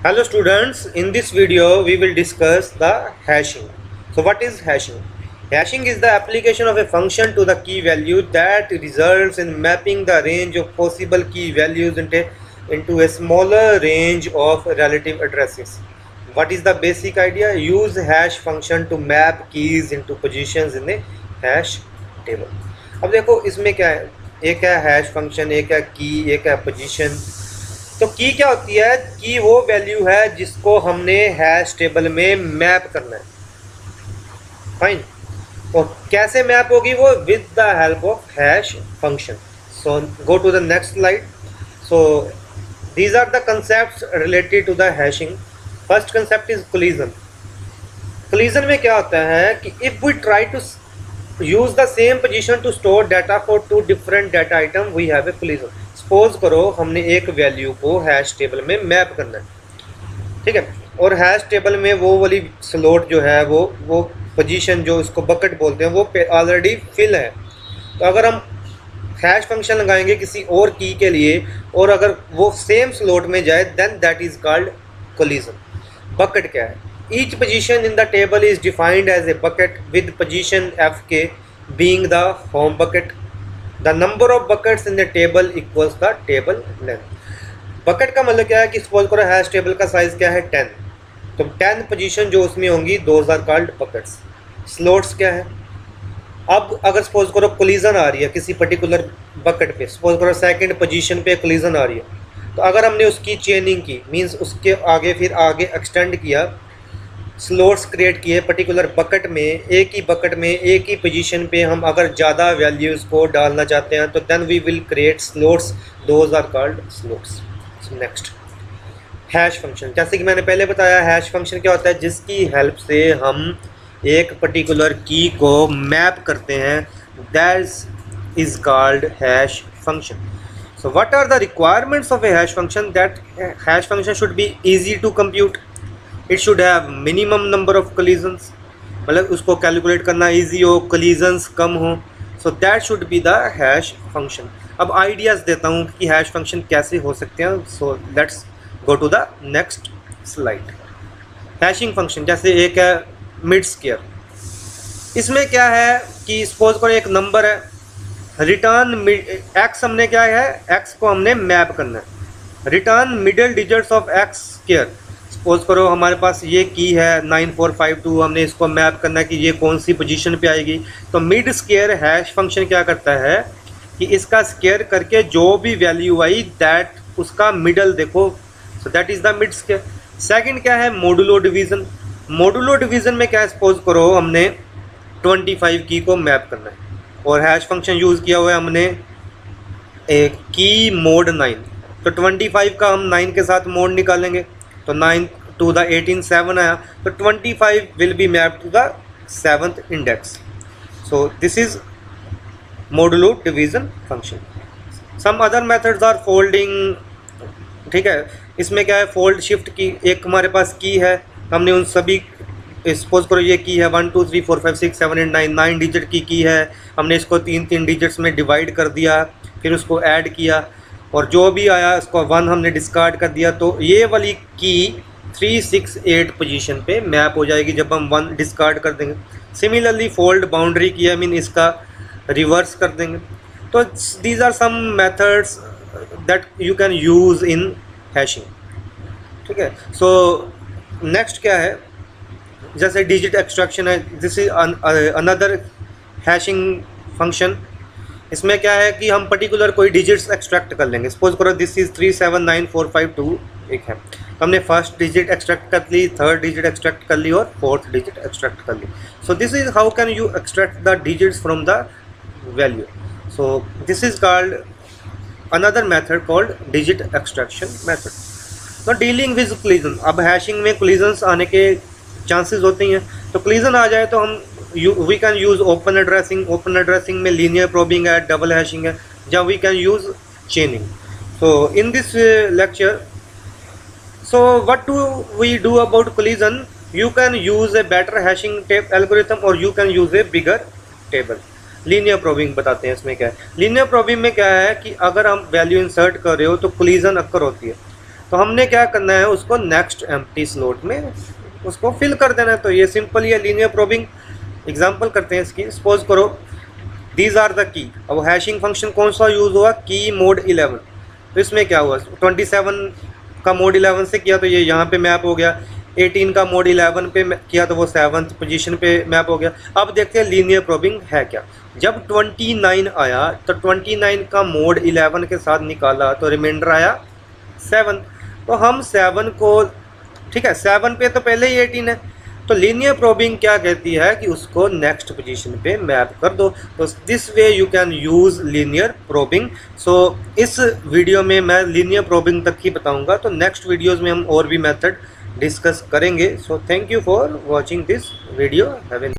Hello students, in this video we will discuss the hashing. So what is hashing? Hashing is the application of a function to the key value that results in mapping the range of possible key values into a smaller range of relative addresses. What is the basic idea? Use hash function to map keys into positions in a hash table. अब देखो इसमें क्या है, एक है hash function, एक है की, एक है पोजीशन. तो की क्या होती है? की वो वैल्यू है जिसको हमने हैश टेबल में मैप करना है. फाइन. और कैसे मैप होगी वो? With the help of hash function. So go to the next slide. So these are the concepts related to the hashing. First concept is collision. Collision में क्या होता है कि if we try to use the same position to store data for two different data item, we have a collision. Suppose करो हमने एक value को hash table में मैप करना है, ठीक है, और हैश टेबल में वो वाली स्लॉट जो है वो पोजीशन जो इसको बकेट बोलते हैं वो ऑलरेडी फिल है. तो अगर हम हैश फंक्शन लगाएंगे किसी और की के लिए और अगर वो सेम स्लॉट में जाए, then that is called collision. Bucket क्या है? Each position in the table is defined as a bucket with position F K being the home bucket. The number of buckets in the table equals the table length. Bucket का मतलब क्या है कि suppose करो hash table का size क्या है 10, तो 10 पोजीशन जो उसमें होंगी those are called buckets. Slots क्या है? अब अगर सपोज करो कोलिजन आ रही है किसी पर्टिकुलर बकेट पे, सपोज करो सेकंड पोजीशन पे कोलिजन आ रही है, तो अगर हमने उसकी चेनिंग की, मींस उसके आगे फिर आगे एक्सटेंड किया, स्लॉट्स क्रिएट किए पर्टिकुलर बकेट में, एक ही बकेट में एक ही पोजीशन पे हम अगर ज़्यादा वैल्यूज़ को डालना चाहते हैं तो then we will create slots. Those are called slots. Next hash function. जैसे कि मैंने पहले बताया, हैश फंक्शन क्या होता है? जिसकी हेल्प से हम एक पर्टिकुलर की को मैप करते हैं, that is called hash function. So what are the requirements of a hash function? That hash function should be easy to compute. It should have minimum number of collisions, मतलब उसको calculate करना easy हो, collisions कम हो. So that should be the hash function. अब ideas देता हूँ कि हैश फंक्शन कैसे हो सकते हैं. So let's go to the next slide. Hashing function जैसे एक है मिड स्क्वायर. इसमें क्या है कि सपोज करो एक नंबर है, रिटर्न एक्स, हमने क्या है, एक्स को हमने मैप करना है. Return middle digits of x square. Suppose करो हमारे पास ये की है 9452, हमने इसको मैप करना है कि ये कौन सी पोजीशन पे आएगी. तो मिड स्क्वायर हैश फंक्शन क्या करता है कि इसका स्क्वायर करके जो भी वैल्यू आई दैट उसका मिडल देखो. So that is the mid square. Second क्या है? Modulo division. मॉडुलो डिवीज़न में क्या है? सपोज करो हमने 25 की को मैप करना है और हैश फंक्शन यूज़ किया हुआ है हमने एक की मोड 9. तो 25 का हम 9 के साथ मोड निकालेंगे, तो 9 टू द 18 7 आया, तो 25 will be map to the 7th index. So this is modulo division function. Some other methods are folding. ठीक है, इसमें क्या है? फोल्ड शिफ्ट की. एक हमारे पास की है, हमने उन सभी, सपोज करो ये की है 1 2 3 4 5 6 7 8 9 डिजिट की है, हमने इसको 3 डिजिट्स में डिवाइड कर दिया, फिर उसको ऐड किया और जो भी आया उसको 1 हमने डिस्कार्ड कर दिया. तो ये वाली की 3 6 8 पोजीशन पे मैप हो जाएगी जब हम 1 डिस्कार्ड कर देंगे. सिमिलरली फोल्ड बाउंड्री की है, मीन इसका रिवर्स कर देंगे. तो these are some methods that you can use in hashing. ठीक है. सो नेक्स्ट क्या है? जैसे डिजिट एक्सट्रैक्शन है, this is another hashing function. इसमें क्या है कि हम पर्टिकुलर कोई डिजिट्स एक्सट्रैक्ट कर लेंगे. सपोज करो दिस इज 379452 एक है, तो हमने फर्स्ट डिजिट एक्सट्रैक्ट कर ली, थर्ड डिजिट एक्सट्रैक्ट कर ली और फोर्थ डिजिट एक्सट्रैक्ट कर ली. So this is how can you extract the digits from the value. So this is called another method called digit extraction method. तो dealing with collision. अब hashing में collisions आने के chances होते हैं, तो कोलिजन आ जाए तो हम we can use open addressing. open addressing में linear probing है, double hashing है, जहाँ we can use chaining. So in this lecture, so what do we do about collision? You can use a better hashing algorithm or you can use a bigger table. linear probing बताते हैं. इसमें क्या है? linear probing में क्या है कि अगर हम वैल्यू इंसर्ट कर रहे हो तो collision अक्कर होती है. तो हमने क्या करना है, उसको नेक्स्ट एम्प्टी स्लॉट में उसको फिल कर देना है। तो ये सिंपल ये लीनियर प्रोबिंग एग्जांपल करते हैं इसकी। सपोज करो दीज आर द की, अब हैशिंग फंक्शन कौन सा यूज़ हुआ, की मोड 11। तो इसमें क्या हुआ, 27 का मोड 11 से किया तो ये यहाँ पे मैप हो गया, 18 का मोड 11 पे किया तो वो 7th पोजीशन पे मैप हो गया। अब देखते हैं लीनियर प्रोबिंग है क्या। जब 29 आया तो 29 का मोड 11 के साथ निकाला तो रिमाइंडर आया 7। तो हम 7 को, ठीक है, 7 पे तो पहले ही 18 है, तो लीनियर प्रोबिंग क्या कहती है कि उसको नेक्स्ट पोजीशन पे मैप कर दो। तो this way you can use linear probing. So इस वीडियो में मैं लीनियर प्रोबिंग तक ही बताऊंगा, तो नेक्स्ट वीडियोस में हम और भी मेथड डिस्कस करेंगे। So thank you for watching this video. Have a